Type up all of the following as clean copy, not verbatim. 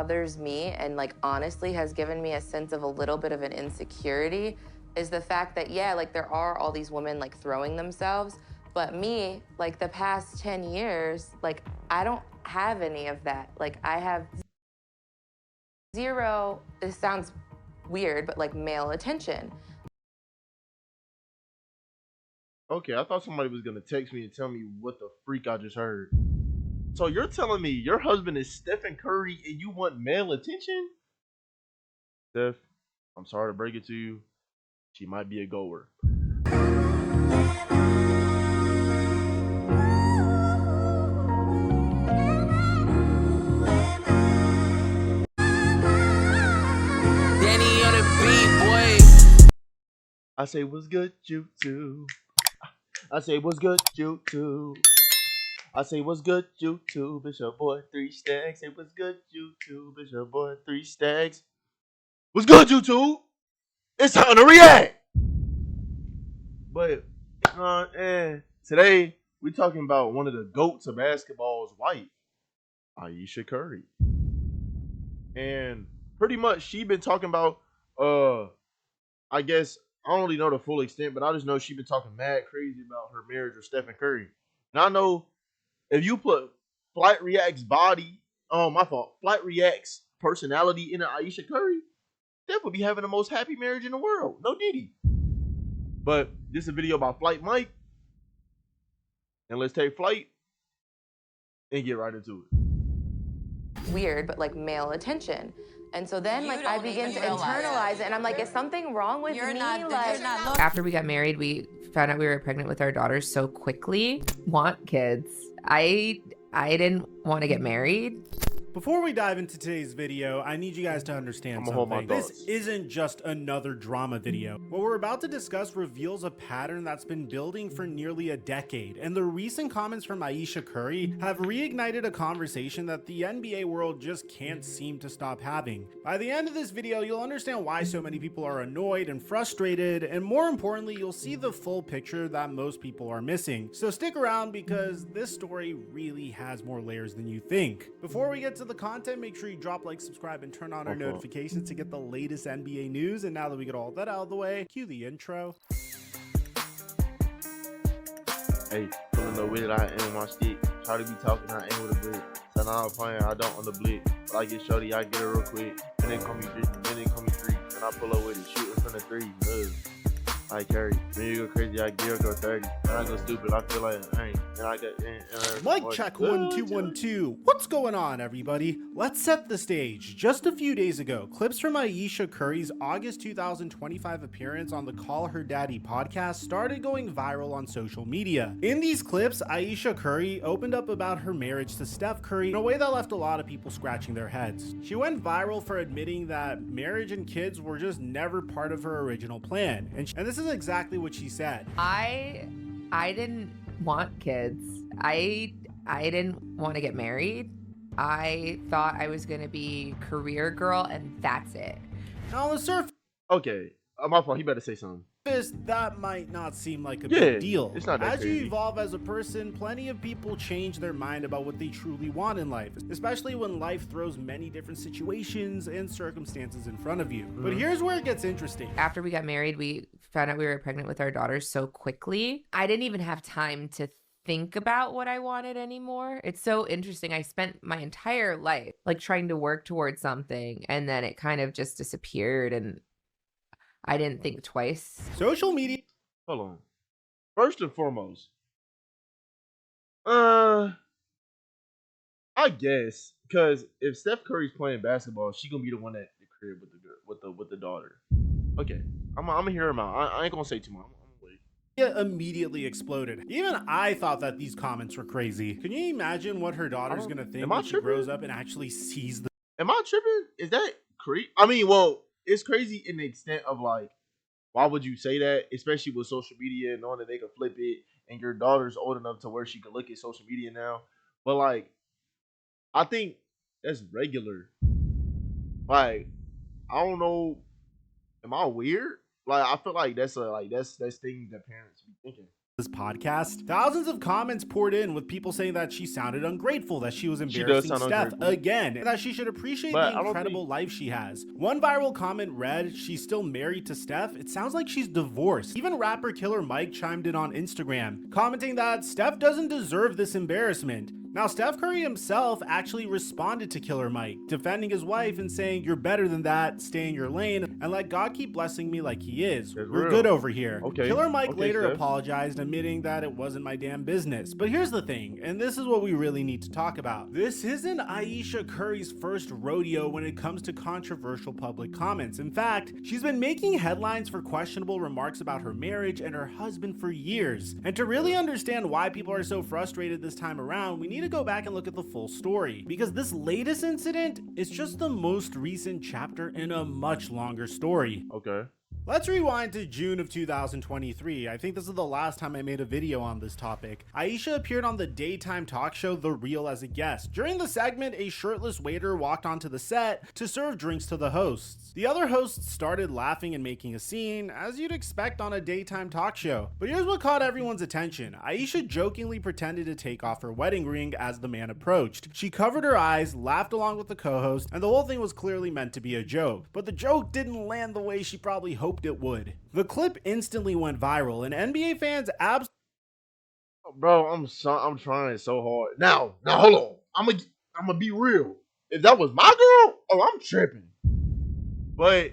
bothers me and like honestly has given me a sense of a little bit of an insecurity is the fact that yeah, like there are all these women like throwing themselves, but me, like the past 10 years, like I don't have any of that. Like I have zero, this sounds weird, but like male attention. Okay, I thought somebody was gonna text me and tell me what the freak I just heard. So you're telling me your husband is Stephen Curry and you want male attention? Steph, I'm sorry to break it to you. She might be a goer. Danny on the beat, boy. I say what's good, YouTube. I say what's good, YouTube. I say what's good, YouTube. It's your boy 3 Stacks. Say what's good, YouTube. It's your boy 3 Stacks. What's good, YouTube? It's time to react. But today we talking about one of the GOATs of basketball's wife, Ayesha Curry. And pretty much she been talking about I guess I don't really know the full extent, but I just know she been talking mad crazy about her marriage with Stephen Curry. And I know if you put Flight React's body, my fault, Flight React's personality into Ayesha Curry, Steph would be having the most happy marriage in the world. No Diddy. But this is a video about Flight Mike. And let's take flight and get right into it. Weird, but like male attention. And so then like I begin to internalize it and I'm like, is something wrong with me? After we got married, we found out we were pregnant with our daughters so quickly. Want kids. I didn't want to get married. Before we dive into today's video, I need you guys to understand something. This isn't just another drama video. What we're about to discuss reveals a pattern that's been building for nearly a decade, and the recent comments from Ayesha Curry have reignited a conversation that the NBA world just can't seem to stop having. By the end of this video, you'll understand why so many people are annoyed and frustrated, and more importantly, you'll see the full picture that most people are missing. So stick around because this story really has more layers than you think. Before we get to the content, make sure you drop like, subscribe, and turn on our notifications to get the latest NBA news. And now that we get all that out of the way, cue the intro. Hey, feeling the way that I aim my stick. Try to be talking, I aim with a brick. So now I'm playing, I don't on the blick. But I get shorty, I get her real quick. And then call me three. And I pull up with it, shooting from the three. I carry. When you go crazy, I gear go 30. When I go stupid, I feel like I ain't. And I got Mic check 1 2 1 2. What's going on, everybody? Let's set the stage. Just a few days ago, clips from Ayesha Curry's August 2025 appearance on the Call Her Daddy podcast started going viral on social media. In these clips, Ayesha Curry opened up about her marriage to Steph Curry in a way that left a lot of people scratching their heads. She went viral for admitting that marriage and kids were just never part of her original plan. And this is exactly what she said. I didn't want kids. I didn't want to get married. I thought I was going to be career girl and that's it. Now on the surface, okay, my fault, he better say something. That might not seem like a big deal. It's not that As crazy. you evolve as a person, plenty of people change their mind about what they truly want in life, especially when life throws many different situations and circumstances in front of you. But here's where it gets interesting. After we got married, we found out we were pregnant with our daughters so quickly. I didn't even have time to think about what I wanted anymore. It's so interesting. I spent my entire life like trying to work towards something and then it kind of just disappeared and I didn't think twice. Social media. Hold on. First and foremost, I guess because if Steph Curry's playing basketball, she gonna be the one at the crib with the daughter. Okay, I'm gonna hear him out. I ain't gonna say too much. I'm gonna wait. Immediately exploded. Even I thought that these comments were crazy. Can you imagine what her daughter's gonna think when she grows up and actually sees the? Am I tripping? Is that crazy? I mean, well, it's crazy in the extent of like, why would you say that? Especially with social media and knowing that they can flip it, and your daughter's old enough to where she can look at social media now. But like, I think that's regular. Like, I don't know. Am I weird? Like, I feel like that's things that parents be thinking. this podcast, thousands of comments poured in with people saying that she sounded ungrateful, that she was embarrassing Steph again, and that she should appreciate the incredible life she has. One viral comment read, "She's still married to Steph? It sounds like she's divorced." Even rapper Killer Mike chimed in on Instagram, commenting that Steph doesn't deserve this embarrassment. Now, Steph Curry himself actually responded to Killer Mike, defending his wife and saying, "You're better than that, stay in your lane, and let God keep blessing me like he is. We're good over here." Killer Mike later apologized, admitting that it wasn't my damn business. But here's the thing, and this is what we really need to talk about. This isn't Ayesha Curry's first rodeo when it comes to controversial public comments. In fact, she's been making headlines for questionable remarks about her marriage and her husband for years. And to really understand why people are so frustrated this time around, we need to go back and look at the full story, because this latest incident is just the most recent chapter in a much longer story. Let's rewind to June of 2023. I think this is the last time I made a video on this topic. Ayesha appeared on the daytime talk show The Real as a guest. During the segment, a shirtless waiter walked onto the set to serve drinks to the hosts. The other hosts started laughing and making a scene, as you'd expect on a daytime talk show. But here's what caught everyone's attention. Ayesha jokingly pretended to take off her wedding ring as the man approached. She covered her eyes, laughed along with the co-host, and the whole thing was clearly meant to be a joke. But the joke didn't land the way she probably hoped it would. The clip instantly went viral, and NBA fans Bro, I'm trying so hard. Now hold on. I'm gonna be real. If that was my girl, I'm tripping. But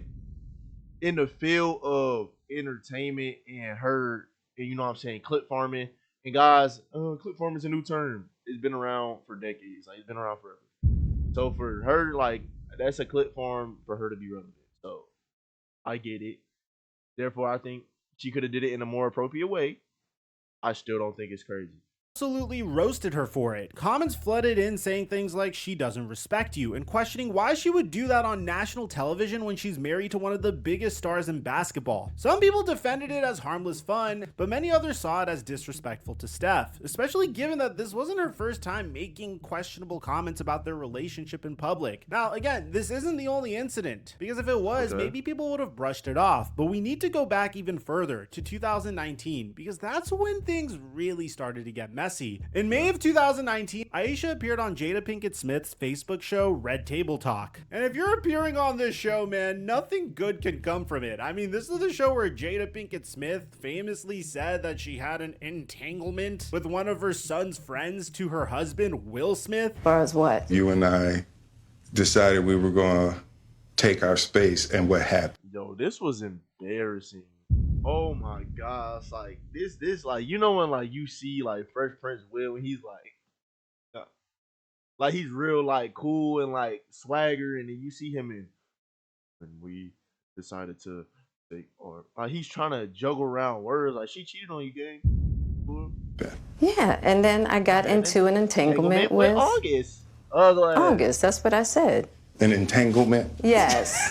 in the field of entertainment and her, and you know what I'm saying, clip farming, and guys, clip farming is a new term. It's been around for decades. Like, it's been around forever. So for her, like, that's a clip farm for her to be relevant. So I get it. Therefore, I think she could have did it in a more appropriate way. I still don't think it's crazy. Absolutely roasted her for it. Comments flooded in saying things like she doesn't respect you, and questioning why she would do that on national television when she's married to one of the biggest stars in basketball. Some people defended it as harmless fun, but many others saw it as disrespectful to Steph, especially given that this wasn't her first time making questionable comments about their relationship in public. Now, again, this isn't the only incident, because if it was, maybe people would have brushed it off, but we need to go back even further to 2019, because that's when things really started to get messy. In May of 2019, Ayesha appeared on Jada Pinkett Smith's Facebook show Red Table Talk. And if you're appearing on this show, man, nothing good can come from it. I mean, this is the show where Jada Pinkett Smith famously said that she had an entanglement with one of her son's friends to her husband, Will Smith. As far as what? You and I decided we were going to take our space, and what happened? Yo, this was embarrassing. Oh my gosh, like this, like, you know when like you see like Fresh Prince Will, and he's like he's real like cool and like swagger, and then you see him in, and we decided to take, or like he's trying to juggle around words, like she cheated on you, gang. Yeah, and then I got into an entanglement with August. August, that's what I said. An entanglement? Yes.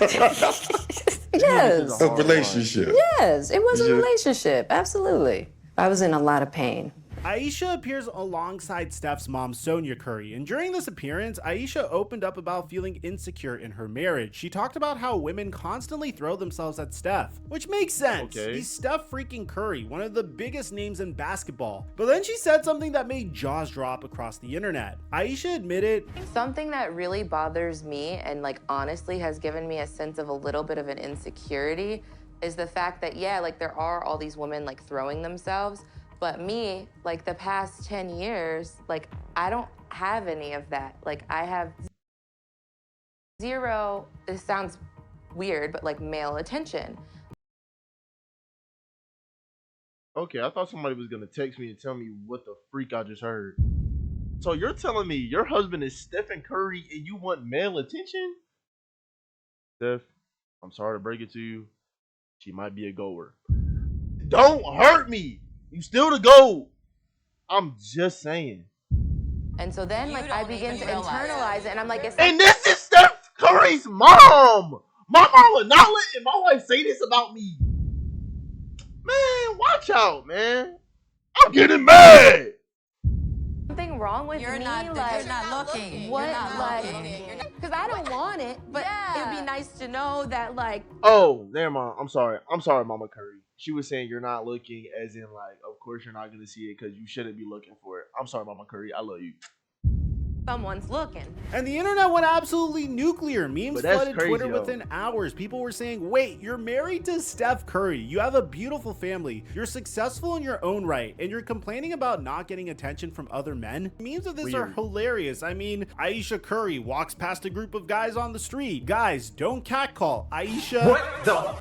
Yes. A relationship. Yes, it was a relationship. Absolutely. I was in a lot of pain. Ayesha appears alongside Steph's mom, Sonia Curry, and during this appearance, Ayesha opened up about feeling insecure in her marriage. She talked about how women constantly throw themselves at Steph, which makes sense. He's Steph freaking Curry, one of the biggest names in basketball. But then she said something that made jaws drop across the internet. Ayesha admitted, something that really bothers me and like honestly has given me a sense of a little bit of an insecurity is the fact that, yeah, like there are all these women like throwing themselves. But me, like the past 10 years, like I don't have any of that. Like I have zero, this sounds weird, but like male attention. Okay, I thought somebody was gonna text me and tell me what the freak I just heard. So you're telling me your husband is Stephen Curry and you want male attention? Steph, I'm sorry to break it to you. She might be a goer. Don't hurt me! You still the GOAT. I'm just saying. And so then, like, I begin to internalize it, and I'm like, and this is Steph Curry's mom. My mom would not let my wife say this about me. Man, watch out, man. I'm getting mad. Something wrong with me? You're not looking. What? Because I don't want it, but it'd be nice to know that, like. Oh, there, Mom. I'm sorry. I'm sorry, Mama Curry. she was saying you're not looking, as in like, of course you're not gonna see it because you shouldn't be looking for it. I'm sorry, Mama Curry, I love you. Someone's looking. And the internet went absolutely nuclear. Memes flooded crazy, Twitter though. within hours. People were saying, wait, you're married to Steph Curry. You have a beautiful family. You're successful in your own right. And you're complaining about not getting attention from other men? Memes of this are hilarious. I mean, Ayesha Curry walks past a group of guys on the street. Guys, don't catcall. Ayesha. What the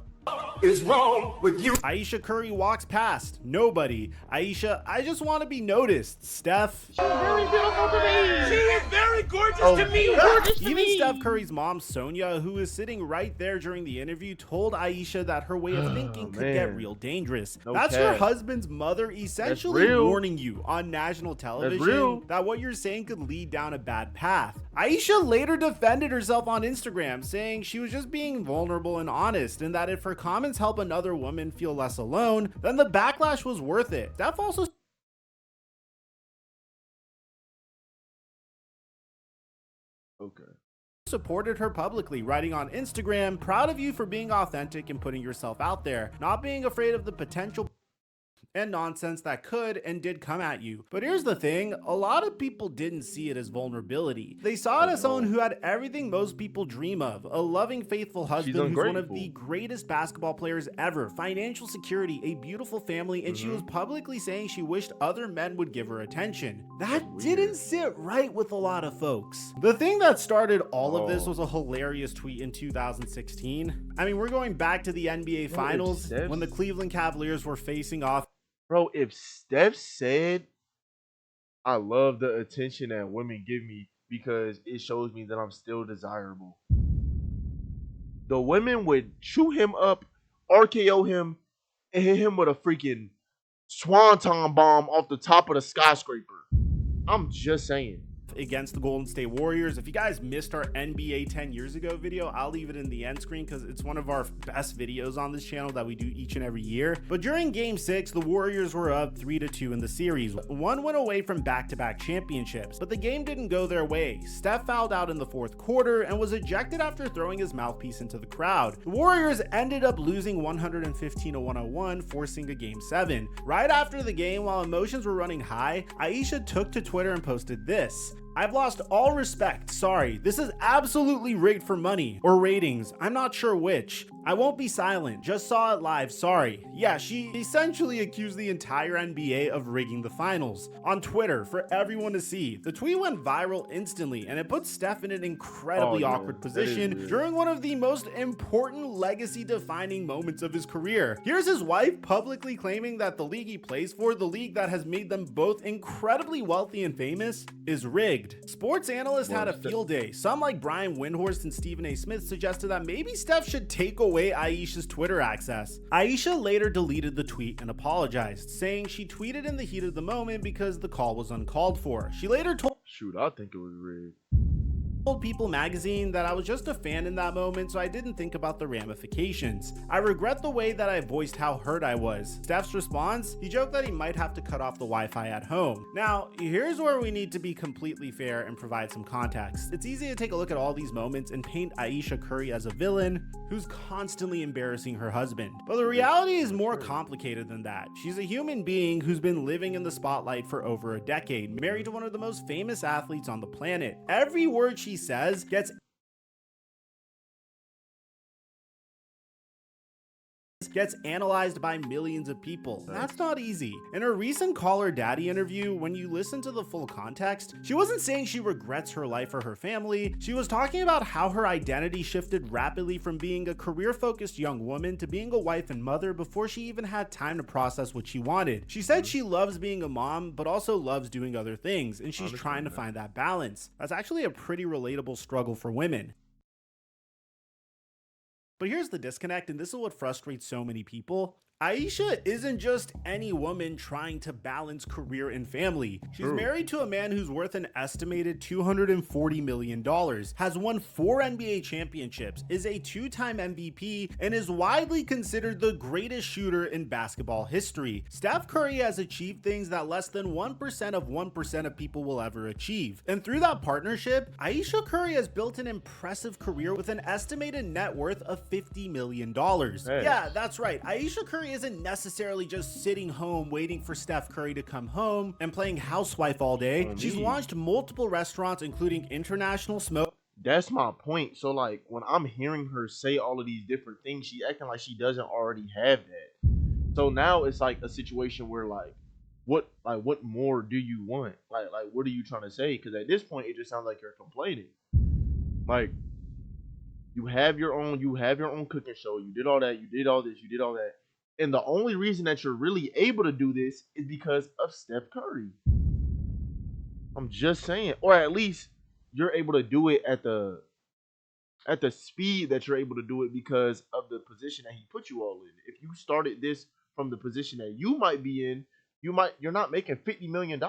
is wrong with you? Ayesha Curry walks past. Nobody. Ayesha, I just want to be noticed. Steph. She's very beautiful to me. She is very gorgeous to me. Even Steph Curry's mom, Sonia, who is sitting right there during the interview, told Ayesha that her way of thinking could get real dangerous. That's your husband's mother essentially warning you on national television that what you're saying could lead down a bad path. Ayesha later defended herself on Instagram, saying she was just being vulnerable and honest, and that if her comments help another woman feel less alone, then the backlash was worth it. Steph also supported her publicly, writing on Instagram, "Proud of you for being authentic and putting yourself out there, not being afraid of the potential and nonsense that could and did come at you." But here's the thing, a lot of people didn't see it as vulnerability. They saw it as someone who had everything most people dream of: a loving, faithful husband who's one of the greatest basketball players ever, financial security, a beautiful family, and she was publicly saying she wished other men would give her attention. That didn't sit right with a lot of folks. The thing that started all of this was a hilarious tweet in 2016. I mean, we're going back to the NBA Finals when the Cleveland Cavaliers were facing off. Bro, if Steph said, I love the attention that women give me because it shows me that I'm still desirable, the women would chew him up, RKO him, and hit him with a freaking swanton bomb off the top of the skyscraper. I'm just saying. Against the Golden State Warriors. If you guys missed our NBA 10 years ago video, I'll leave it in the end screen because it's one of our best videos on this channel that we do each and every year. But during game 6, the Warriors were up 3-2 in the series. One went away from back-to-back championships, but the game didn't go their way. Steph fouled out in the 4th quarter and was ejected after throwing his mouthpiece into the crowd. The Warriors ended up losing 115-101, forcing a game 7. Right after the game, while emotions were running high, Ayesha took to Twitter and posted this: "I've lost all respect. Sorry. This is absolutely rigged for money or ratings. I'm not sure which. I won't be silent. Just saw it live. Sorry." Yeah, she essentially accused the entire NBA of rigging the finals on Twitter for everyone to see. The tweet went viral instantly, and it put Steph in an incredibly awkward position during one of the most important legacy-defining moments of his career. Here's his wife publicly claiming that the league he plays for, the league that has made them both incredibly wealthy and famous, is rigged. Sports analysts had a field day. Some, like Brian Windhorst and Stephen A. Smith, suggested that maybe Steph should take away Ayesha's Twitter access. Ayesha later deleted the tweet and apologized, saying she tweeted in the heat of the moment because the call was uncalled for. She later told I think it was rigged. People magazine that I was just a fan in that moment, so I didn't think about the ramifications. I regret the way that I voiced how hurt I was. Steph's response? He joked that he might have to cut off the Wi-Fi at home. Now, here's where we need to be completely fair and provide some context. It's easy to take a look at all these moments and paint Ayesha Curry as a villain who's constantly embarrassing her husband. But the reality is more complicated than that. She's a human being who's been living in the spotlight for over a decade, married to one of the most famous athletes on the planet. Every word she says gets analyzed by millions of people. That's not easy. In her recent Call Her Daddy interview, when you listen to the full context, she wasn't saying she regrets her life or her family. She was talking about how her identity shifted rapidly from being a career-focused young woman to being a wife and mother before she even had time to process what she wanted. She said she loves being a mom, but also loves doing other things, and she's trying to find that balance. That's actually a pretty relatable struggle for women. But here's the disconnect, and this is what frustrates so many people. Ayesha isn't just any woman trying to balance career and family. She's married to a man who's worth an estimated $240 million, has won 4 NBA championships, is a 2-time MVP, and is widely considered the greatest shooter in basketball history. Steph Curry has achieved things that less than 1% of people will ever achieve. And through that partnership, Ayesha Curry has built an impressive career with an estimated net worth of $50 million. Yeah, that's right. Ayesha Curry Curry isn't necessarily just sitting home waiting for Steph Curry to come home and playing housewife all day. She's launched multiple restaurants, including International Smoke. That's my point. So like when I'm hearing her say all of these different things, she acting like she doesn't already have that. So now it's like a situation where like what more do you want? Like what are you trying to say? Because at this point it just sounds like you're complaining. Like you have your own cooking show, you did all that, you did all this, you did all that. And the only reason that you're really able to do this is because of Steph Curry. I'm just saying. Or at least you're able to do it at the speed that you're able to do it because of the position that he put you all in. If you started this from the position that you might be in, you're not making $50 million.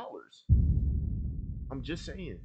I'm just saying.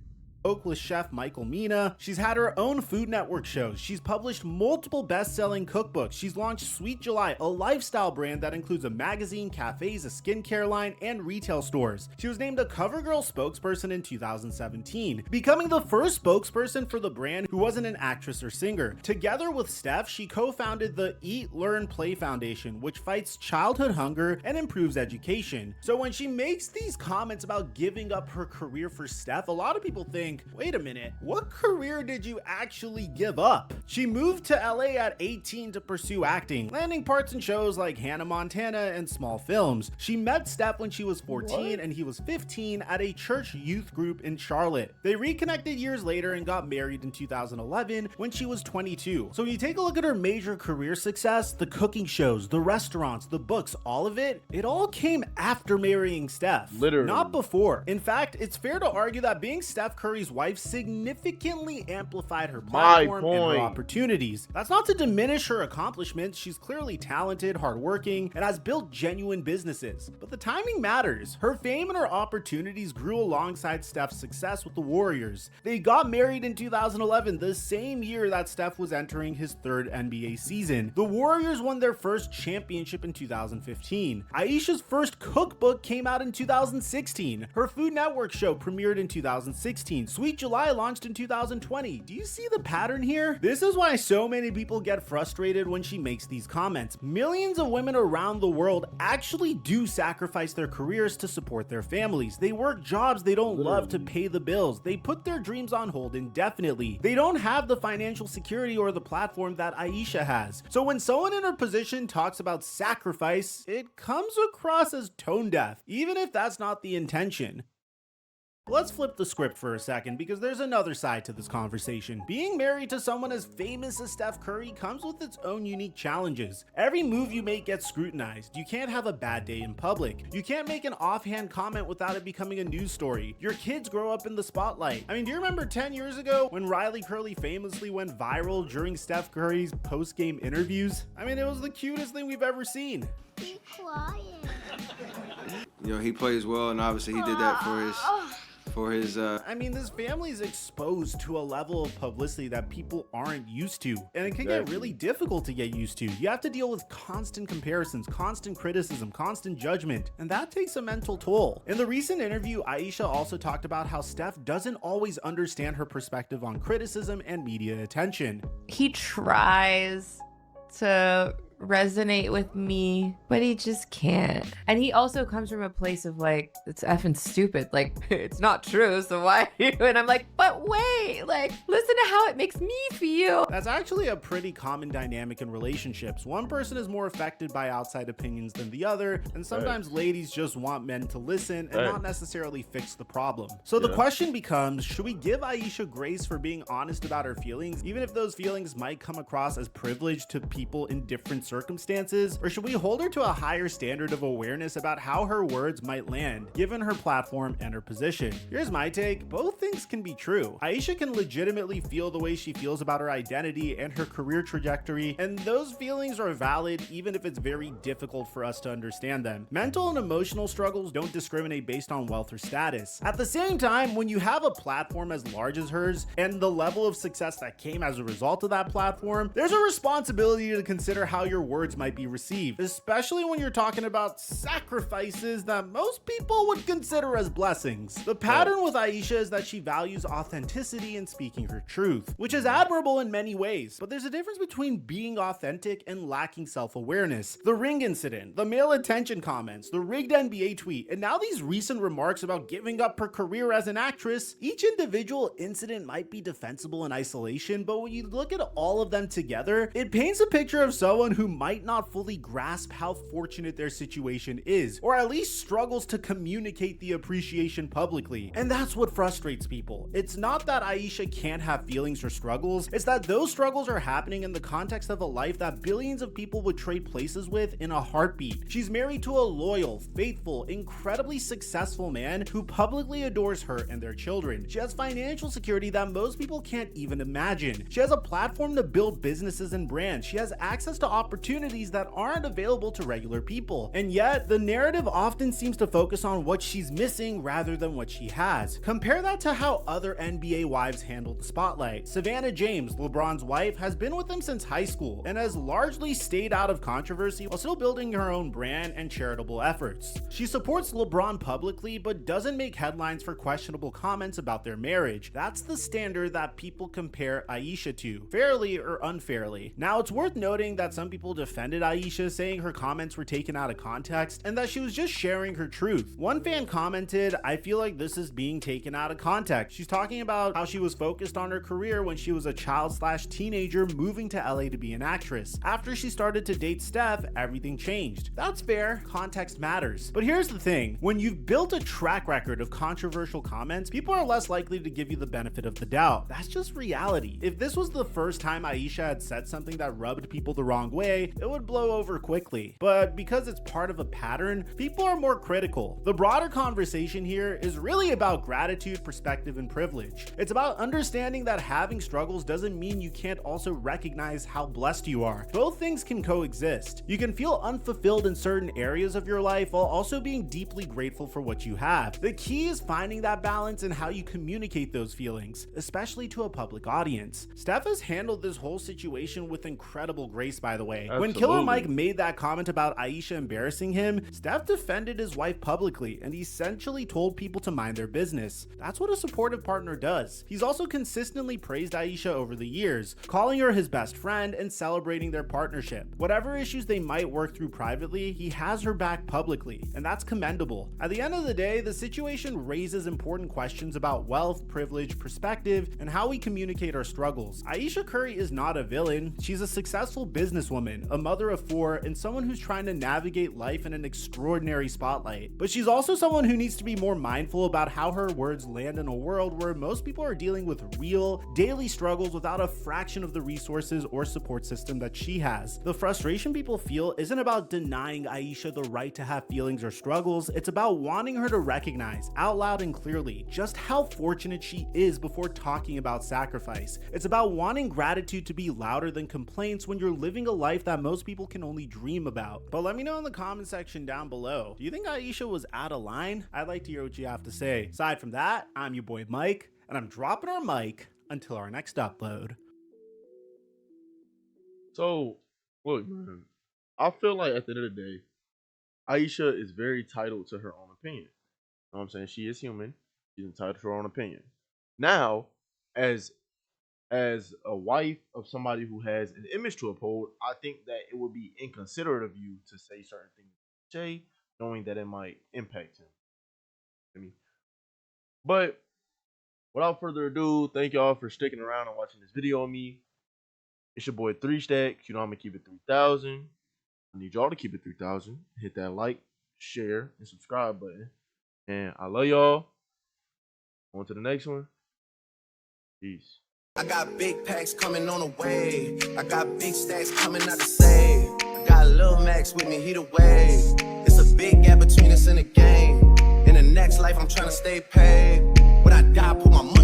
With chef Michael Mina. She's had her own Food Network shows. She's published multiple best-selling cookbooks. She's launched Sweet July, a lifestyle brand that includes a magazine, cafes, a skincare line, and retail stores. She was named a CoverGirl spokesperson in 2017, becoming the first spokesperson for the brand who wasn't an actress or singer. Together with Steph, she co-founded the Eat, Learn, Play Foundation, which fights childhood hunger and improves education. So when she makes these comments about giving up her career for Steph, a lot of people think, wait a minute, what career did you actually give up? She moved to LA at 18 to pursue acting, landing parts in shows like Hannah Montana and small films. She met Steph when she was 14 and he was 15 at a church youth group in Charlotte. They reconnected years later and got married in 2011 when she was 22. So when you take a look at her major career success, the cooking shows, the restaurants, the books, all of it, it all came after marrying Steph. Literally. Not before. In fact, it's fair to argue that being Steph Curry's wife significantly amplified her platform and her opportunities. That's not to diminish her accomplishments. She's clearly talented, hardworking, and has built genuine businesses. But the timing matters. Her fame and her opportunities grew alongside Steph's success with the Warriors. They got married in 2011, the same year that Steph was entering his third NBA season. The Warriors won their first championship in 2015. Ayesha's first cookbook came out in 2016. Her Food Network show premiered in 2016. Sweet July launched in 2020. Do you see the pattern here? This is why so many people get frustrated when she makes these comments. Millions of women around the world actually do sacrifice their careers to support their families. They work jobs they don't love to pay the bills. They put their dreams on hold indefinitely. They don't have the financial security or the platform that Ayesha has. So when someone in her position talks about sacrifice, it comes across as tone deaf, even if that's not the intention. Let's flip the script for a second because there's another side to this conversation. Being married to someone as famous as Steph Curry comes with its own unique challenges. Every move you make gets scrutinized. You can't have a bad day in public. You can't make an offhand comment without it becoming a news story. Your kids grow up in the spotlight. I mean, do you remember 10 years ago when Riley Curley famously went viral during Steph Curry's post-game interviews? I mean, it was the cutest thing we've ever seen. Be quiet. You know, he plays well, and obviously he did that I mean, this family's exposed to a level of publicity that people aren't used to, and it can get really difficult to get used to. You have to deal with constant comparisons, constant criticism, constant judgment, and that takes a mental toll. In the recent interview, Ayesha also talked about how Steph doesn't always understand her perspective on criticism and media attention. He tries to resonate with me, but he just can't. And he also comes from a place of like, it's effing stupid. Like, it's not true, so why? And I'm like, but wait, like, listen to how it makes me feel. That's actually a pretty common dynamic in relationships. One person is more affected by outside opinions than the other, and sometimes ladies just want men to listen and not necessarily fix the problem. So the question becomes, should we give Ayesha grace for being honest about her feelings, even if those feelings might come across as privilege to people in different circumstances, or should we hold her to a higher standard of awareness about how her words might land, given her platform and her position? Here's my take. Both things can be true. Ayesha can legitimately feel the way she feels about her identity and her career trajectory, and those feelings are valid even if it's very difficult for us to understand them. Mental and emotional struggles don't discriminate based on wealth or status. At the same time, when you have a platform as large as hers and the level of success that came as a result of that platform, there's a responsibility to consider how your your words might be received, especially when you're talking about sacrifices that most people would consider as blessings. The pattern with Ayesha is that she values authenticity and speaking her truth, which is admirable in many ways, but there's a difference between being authentic and lacking self-awareness. The ring incident, the male attention comments, the rigged NBA tweet, and now these recent remarks about giving up her career as an actress. Each individual incident might be defensible in isolation, but when you look at all of them together, it paints a picture of someone who might not fully grasp how fortunate their situation is, or at least struggles to communicate the appreciation publicly. And that's what frustrates people. It's not that Ayesha can't have feelings or struggles, it's that those struggles are happening in the context of a life that billions of people would trade places with in a heartbeat. She's married to a loyal, faithful, incredibly successful man who publicly adores her and their children. She has financial security that most people can't even imagine. She has a platform to build businesses and brands. She has access to opportunities that aren't available to regular people. And yet, the narrative often seems to focus on what she's missing rather than what she has. Compare that to how other NBA wives handle the spotlight. Savannah James, LeBron's wife, has been with him since high school and has largely stayed out of controversy while still building her own brand and charitable efforts. She supports LeBron publicly but doesn't make headlines for questionable comments about their marriage. That's the standard that people compare Ayesha to, fairly or unfairly. Now, it's worth noting that some people defended Ayesha, saying her comments were taken out of context and that she was just sharing her truth. One fan commented, "I feel like this is being taken out of context. She's talking about how she was focused on her career when she was a child/teenager moving to LA to be an actress. After she started to date Steph, everything changed." That's fair, context matters. But here's the thing, when you've built a track record of controversial comments, people are less likely to give you the benefit of the doubt. That's just reality. If this was the first time Ayesha had said something that rubbed people the wrong way, it would blow over quickly. But because it's part of a pattern, people are more critical. The broader conversation here is really about gratitude, perspective, and privilege. It's about understanding that having struggles doesn't mean you can't also recognize how blessed you are. Both things can coexist. You can feel unfulfilled in certain areas of your life while also being deeply grateful for what you have. The key is finding that balance and how you communicate those feelings, especially to a public audience. Steph has handled this whole situation with incredible grace, by the way. When Killer Mike made that comment about Ayesha embarrassing him, Steph defended his wife publicly and essentially told people to mind their business. That's what a supportive partner does. He's also consistently praised Ayesha over the years, calling her his best friend and celebrating their partnership. Whatever issues they might work through privately, he has her back publicly, and that's commendable. At the end of the day, the situation raises important questions about wealth, privilege, perspective, and how we communicate our struggles. Ayesha Curry is not a villain. She's a successful businesswoman, a mother of 4, and someone who's trying to navigate life in an extraordinary spotlight. But she's also someone who needs to be more mindful about how her words land in a world where most people are dealing with real, daily struggles without a fraction of the resources or support system that she has. The frustration people feel isn't about denying Ayesha the right to have feelings or struggles, it's about wanting her to recognize, out loud and clearly, just how fortunate she is before talking about sacrifice. It's about wanting gratitude to be louder than complaints when you're living a life that most people can only dream about. But let me know in the comment section down below, do you think Ayesha was out of line? I'd like to hear what you have to say. Aside from that, I'm your boy Mike, and I'm dropping our mic until our next upload. So, look, man, I feel like at the end of the day, Ayesha is very entitled to her own opinion. You know what I'm saying? She is human. She's entitled to her own opinion. Now, as a wife of somebody who has an image to uphold, I think that it would be inconsiderate of you to say certain things, knowing that it might impact him. But without further ado, thank y'all for sticking around and watching this video on me. It's your boy 3 Stacks. You know I'm gonna keep it 3,000. I need y'all to keep it 3,000. Hit that like, share, and subscribe button. And I love y'all. On to the next one. Peace. I got big packs coming on the way. I got big stacks coming out to save. I got Lil Max with me, he the wave. It's a big gap between us in the game. In the next life, I'm trying to stay paid. When I die, put my money